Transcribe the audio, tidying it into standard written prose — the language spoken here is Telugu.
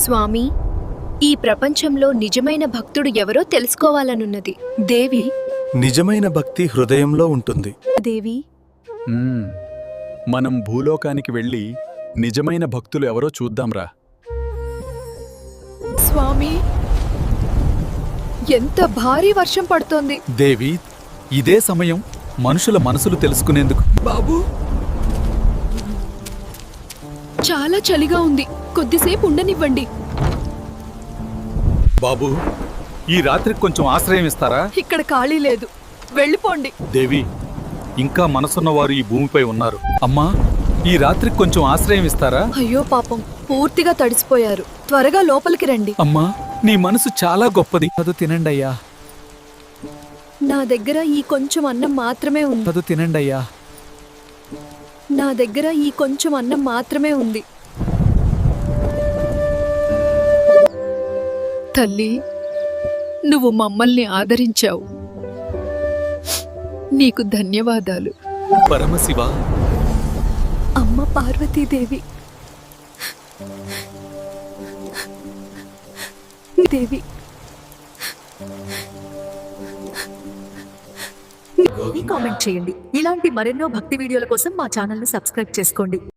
స్వామి, ఈ ప్రపంచంలో నిజమైన భక్తుడు ఎవరో తెలుసుకోవాలనున్నది. దేవి. నిజమైన భక్తి హృదయంలో ఉంటుంది. దేవి. మనం భూలోకానికి వెళ్ళి నిజమైన భక్తులు ఎవరో చూద్దాంరా. స్వామి, ఎంత భారీ వర్షం పడుతోంది. దేవి, ఇదే సమయం మనుషుల మనసులు తెలుసుకునేందుకు. బాబు, చాలా చలిగా ఉంది, కొద్దిసేపు ఉండనివ్వండి. బాబు, ఈ రాత్రికి కొంచెం ఆశ్రయం ఇస్తారా? ఇక్కడ ఖాళీ లేదు, వెళ్ళిపోండి. దేవి, ఇంకా మనసున్నవారు ఈ భూమిపై ఉన్నారు. అమ్మా, ఈ రాత్రికి కొంచెం ఆశ్రయం ఇస్తారా? అయ్యో పాపం, పూర్తిగా తడిసిపోయారు. త్వరగా లోపలికి రండి. అమ్మా, నీ మనసు చాలా గొప్పది. అది తినండి అయ్యా. నా దగ్గర ఈ కొంచెం అన్నం మాత్రమే ఉంది. అది తినండి అయ్యా. నా దగ్గర ఈ కొంచెం అన్నం మాత్రమే ఉంది. తల్లి, నువ్వు మమ్మల్ని ఆదరించావు. నీకు ధన్యవాదాలు. పరమశివ. అమ్మ పార్వతీదేవి. దేవి. కామెంట్ చేయండి. ఇలాంటి మరెన్నో భక్తి వీడియోల కోసం మా ఛానల్ ని సబ్స్క్రైబ్ చేసుకోండి.